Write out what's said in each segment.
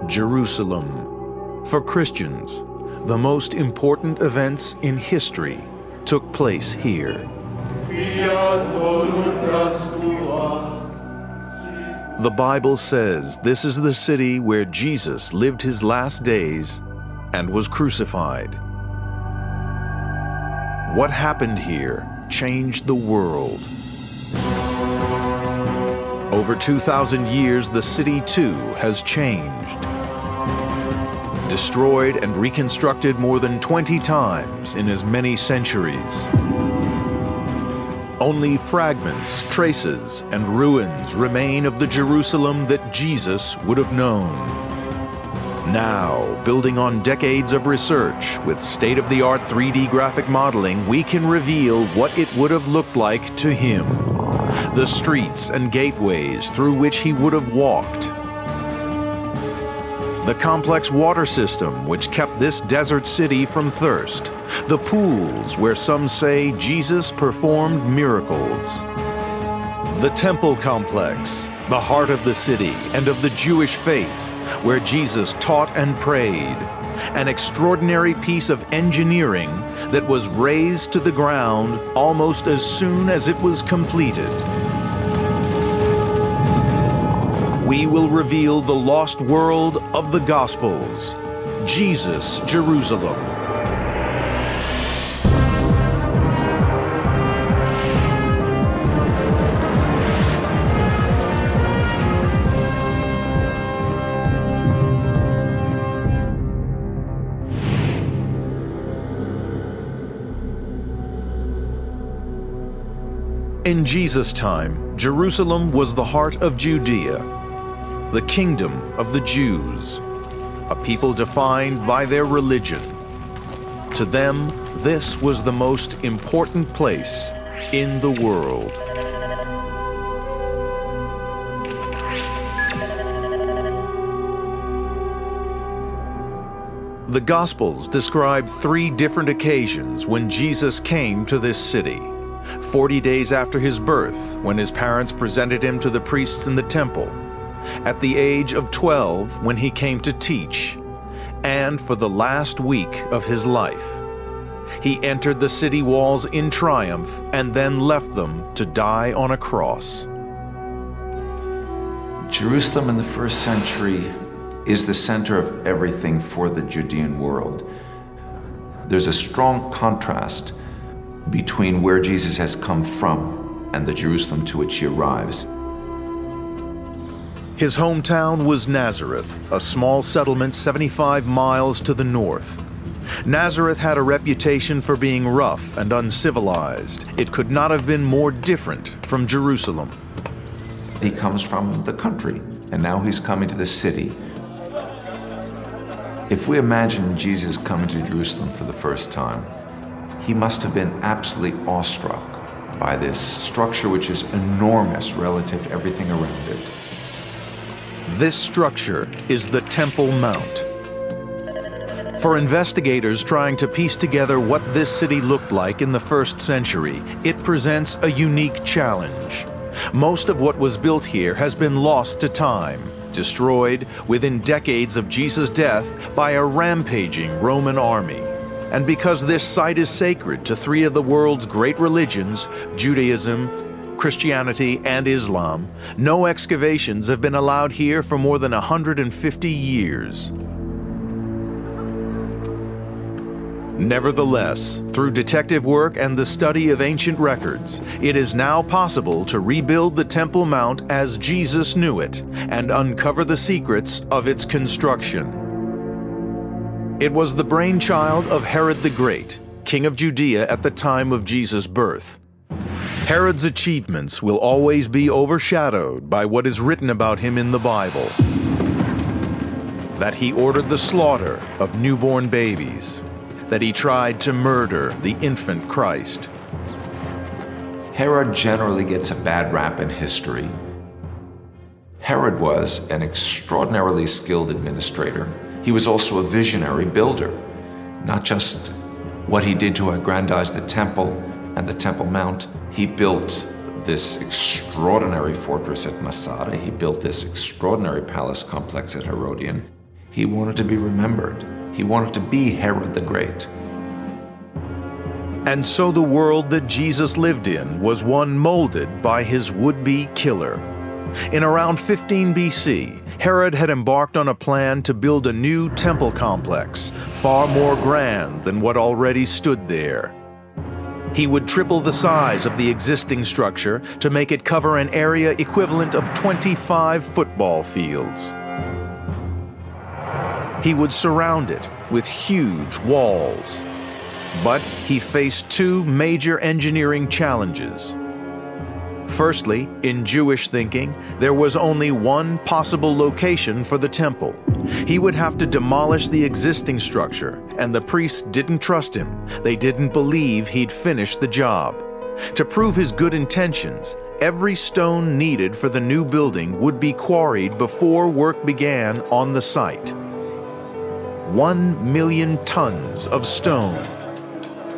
Jerusalem. For Christians, the most important events in history took place here. The Bible says this is the city where Jesus lived his last days and was crucified. What happened here changed the world. Over 2,000 years, the city too has changed. Destroyed and reconstructed more than 20 times in as many centuries. Only fragments, traces, and ruins remain of the Jerusalem that Jesus would have known. Now, building on decades of research with state-of-the-art 3D graphic modeling, we can reveal what it would have looked like to him. The streets and gateways through which he would have walked. The complex water system which kept this desert city from thirst. The pools where some say Jesus performed miracles. The temple complex, the heart of the city and of the Jewish faith, where Jesus taught and prayed. An extraordinary piece of engineering that was razed to the ground almost as soon as it was completed. We will reveal the lost world of the Gospels, Jesus, Jerusalem. In Jesus' time, Jerusalem was the heart of Judea, the kingdom of the Jews, a people defined by their religion. To them, this was the most important place in the world. The Gospels describe 3 different occasions when Jesus came to this city. 40 days after his birth, when his parents presented him to the priests in the temple. At the age of 12, when he came to teach. And for the last week of his life. He entered the city walls in triumph and then left them to die on a cross. Jerusalem in the first century is the center of everything for the Judean world. There's a strong contrast between where Jesus has come from and the Jerusalem to which he arrives. His hometown was Nazareth, a small settlement 75 miles to the north. Nazareth had a reputation for being rough and uncivilized. It could not have been more different from Jerusalem. He comes from the country, and now he's coming to the city. If we imagine Jesus coming to Jerusalem for the first time, he must have been absolutely awestruck by this structure which is enormous relative to everything around it. This structure is the Temple Mount. For investigators trying to piece together what this city looked like in the first century, it presents a unique challenge. Most of what was built here has been lost to time, destroyed within decades of Jesus' death by a rampaging Roman army. And because this site is sacred to 3 of the world's great religions, Judaism, Christianity, and Islam, no excavations have been allowed here for more than 150 years. Nevertheless, through detective work and the study of ancient records, it is now possible to rebuild the Temple Mount as Jesus knew it and uncover the secrets of its construction. It was the brainchild of Herod the Great, king of Judea at the time of Jesus' birth. Herod's achievements will always be overshadowed by what is written about him in the Bible. That he ordered the slaughter of newborn babies, that he tried to murder the infant Christ. Herod generally gets a bad rap in history. Herod was an extraordinarily skilled administrator. He was also a visionary builder. Not just what he did to aggrandize the temple and the Temple Mount, he built this extraordinary fortress at Masada. He built this extraordinary palace complex at Herodion. He wanted to be remembered. He wanted to be Herod the Great. And so the world that Jesus lived in was one molded by his would-be killer. In around 15 BC, Herod had embarked on a plan to build a new temple complex, far more grand than what already stood there. He would triple the size of the existing structure to make it cover an area equivalent of 25 football fields. He would surround it with huge walls. But he faced two major engineering challenges. Firstly, in Jewish thinking, there was only one possible location for the temple. He would have to demolish the existing structure, and the priests didn't trust him. They didn't believe he'd finish the job. To prove his good intentions, every stone needed for the new building would be quarried before work began on the site. 1 million tons of stone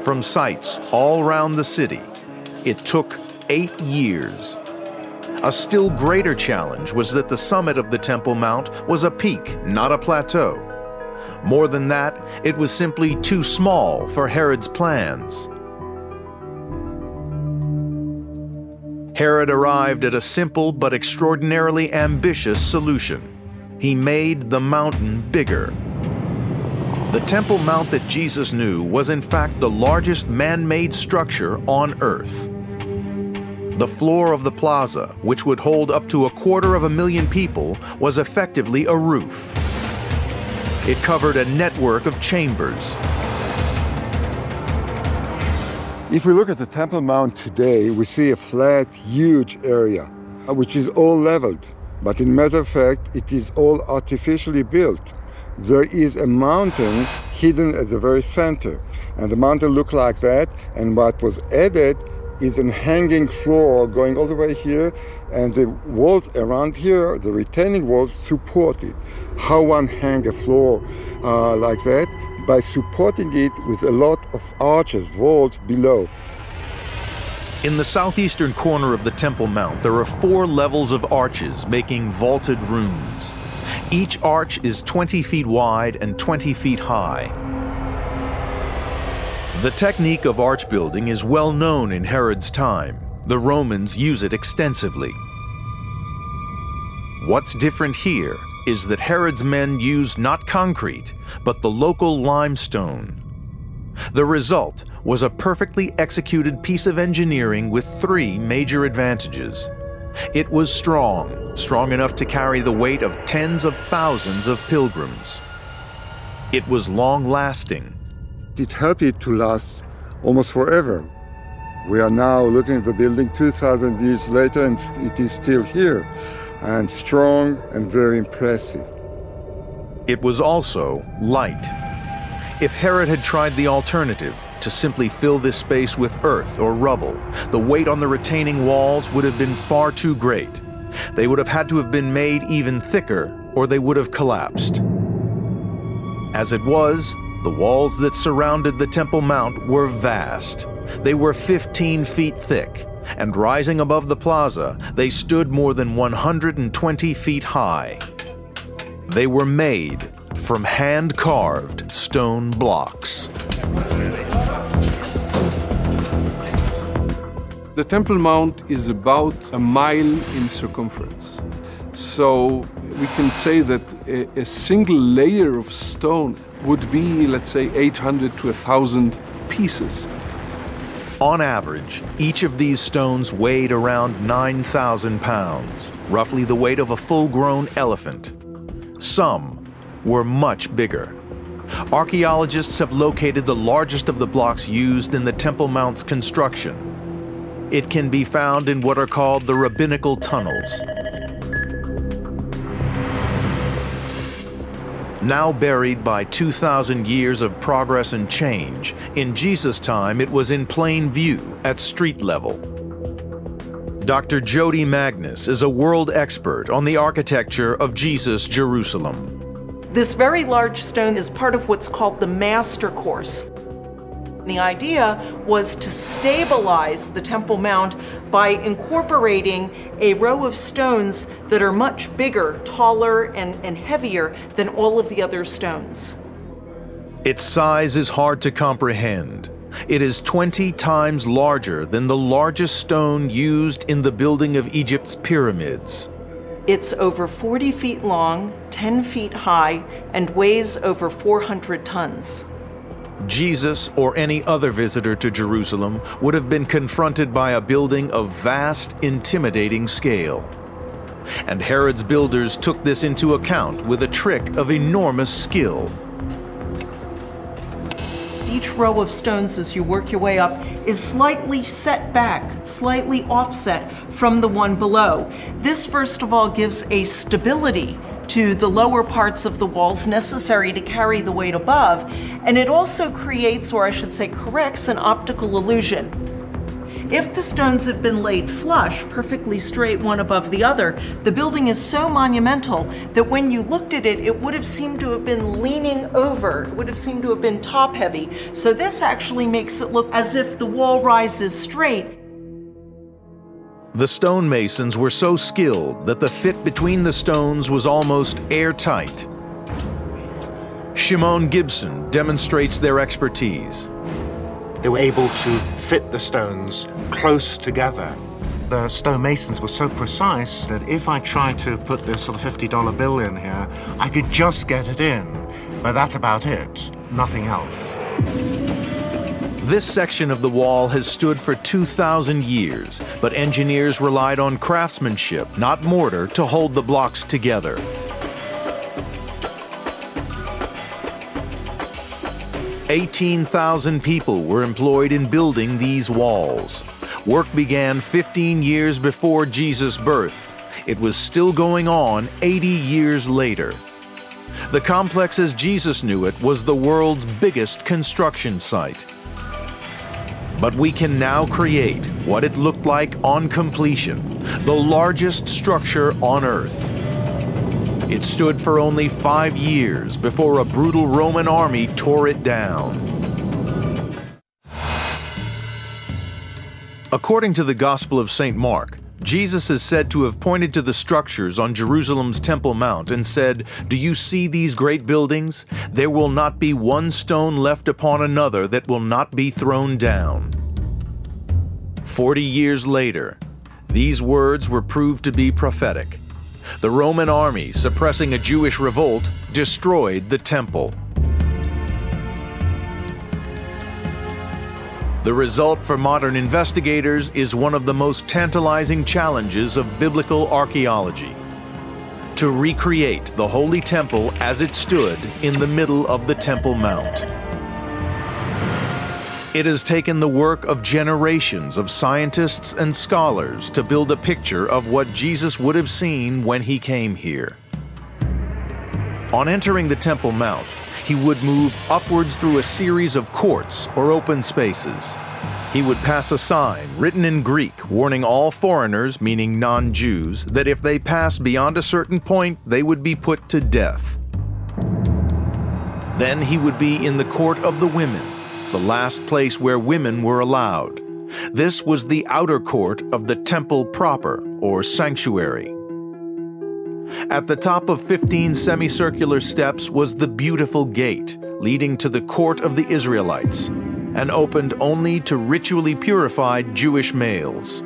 from sites all around the city. It took 8 years. A still greater challenge was that the summit of the Temple Mount was a peak, not a plateau. More than that, it was simply too small for Herod's plans. Herod arrived at a simple but extraordinarily ambitious solution. He made the mountain bigger. The Temple Mount that Jesus knew was in fact the largest man-made structure on earth. The floor of the plaza, which would hold up to 250,000 people, was effectively a roof. It covered a network of chambers. If we look at the Temple Mount today, we see a flat, huge area, which is all leveled. But in matter of fact, it is all artificially built. There is a mountain hidden at the very center, and the mountain looked like that, and what was added is a hanging floor going all the way here, and the walls around here, the retaining walls, support it. How one hang a floor like that? By supporting it with a lot of arches, walls below. In the southeastern corner of the Temple Mount, there are 4 levels of arches making vaulted rooms. Each arch is 20 feet wide and 20 feet high. The technique of arch building is well known in Herod's time. The Romans use it extensively. What's different here is that Herod's men used not concrete, but the local limestone. The result was a perfectly executed piece of engineering with 3 major advantages. It was strong enough to carry the weight of tens of thousands of pilgrims. It was long-lasting. It helped it to last almost forever. We are now looking at the building 2,000 years later, and it is still here, and strong and very impressive. It was also light. If Herod had tried the alternative, to simply fill this space with earth or rubble, the weight on the retaining walls would have been far too great. They would have had to have been made even thicker, or they would have collapsed. As it was, the walls that surrounded the Temple Mount were vast. They were 15 feet thick, and rising above the plaza, they stood more than 120 feet high. They were made from hand-carved stone blocks. The Temple Mount is about a mile in circumference. So we can say that a single layer of stone would be, let's say, 800 to 1,000 pieces. On average, each of these stones weighed around 9,000 pounds, roughly the weight of a full-grown elephant. Some were much bigger. Archaeologists have located the largest of the blocks used in the Temple Mount's construction. It can be found in what are called the rabbinical tunnels. Now buried by 2,000 years of progress and change, in Jesus' time it was in plain view at street level. Dr. Jody Magnus is a world expert on the architecture of Jesus' Jerusalem. This very large stone is part of what's called the master course. The idea was to stabilize the Temple Mount by incorporating a row of stones that are much bigger, taller, and heavier than all of the other stones. Its size is hard to comprehend. It is 20 times larger than the largest stone used in the building of Egypt's pyramids. It's over 40 feet long, 10 feet high, and weighs over 400 tons. Jesus or any other visitor to Jerusalem would have been confronted by a building of vast, intimidating scale. And Herod's builders took this into account with a trick of enormous skill. Each row of stones, as you work your way up, is slightly set back, slightly offset from the one below. This, first of all, gives a stability to the lower parts of the walls necessary to carry the weight above, and it also creates, or I should say corrects, an optical illusion. If the stones had been laid flush, perfectly straight one above the other, the building is so monumental that when you looked at it, it would have seemed to have been leaning over, it would have seemed to have been top heavy. So this actually makes it look as if the wall rises straight. The stonemasons were so skilled that the fit between the stones was almost airtight. Shimon Gibson demonstrates their expertise. They were able to fit the stones close together. The stonemasons were so precise that if I tried to put this sort of $50 bill in here, I could just get it in. But that's about it, nothing else. This section of the wall has stood for 2,000 years, but engineers relied on craftsmanship, not mortar, to hold the blocks together. "18,000 people were employed in building these walls. Work began 15 years before Jesus' birth. It was still going on 80 years later. The complex as Jesus knew it was the world's biggest construction site. But we can now create what it looked like on completion, the largest structure on Earth. It stood for only 5 years before a brutal Roman army tore it down. According to the Gospel of St. Mark, Jesus is said to have pointed to the structures on Jerusalem's Temple Mount and said, "Do you see these great buildings? There will not be one stone left upon another that will not be thrown down." 40 years later, these words were proved to be prophetic. The Roman army, suppressing a Jewish revolt, destroyed the temple. The result for modern investigators is one of the most tantalizing challenges of biblical archaeology: to recreate the Holy Temple as it stood in the middle of the Temple Mount. It has taken the work of generations of scientists and scholars to build a picture of what Jesus would have seen when he came here. On entering the Temple Mount, he would move upwards through a series of courts or open spaces. He would pass a sign written in Greek warning all foreigners, meaning non-Jews, that if they passed beyond a certain point, they would be put to death. Then he would be in the Court of the Women, the last place where women were allowed. This was the outer court of the temple proper, or sanctuary. At the top of 15 semicircular steps was the beautiful gate, leading to the court of the Israelites, and opened only to ritually purified Jewish males.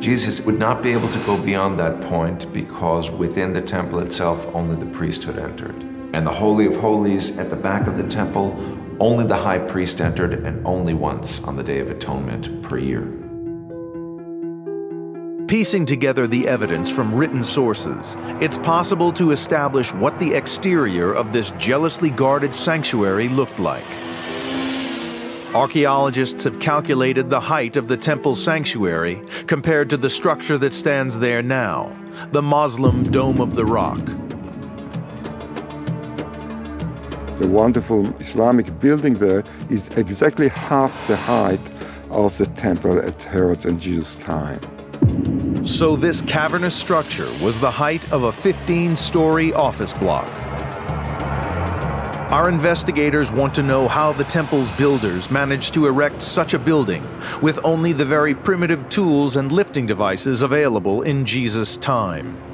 Jesus would not be able to go beyond that point because within the temple itself only the priesthood entered. And the Holy of Holies at the back of the temple, only the high priest entered, and only once on the Day of Atonement per year. Piecing together the evidence from written sources, it's possible to establish what the exterior of this jealously guarded sanctuary looked like. Archaeologists have calculated the height of the temple sanctuary compared to the structure that stands there now, the Muslim Dome of the Rock. The wonderful Islamic building there is exactly half the height of the temple at Herod's and Jesus' time. So this cavernous structure was the height of a 15-story office block. Our investigators want to know how the temple's builders managed to erect such a building with only the very primitive tools and lifting devices available in Jesus' time.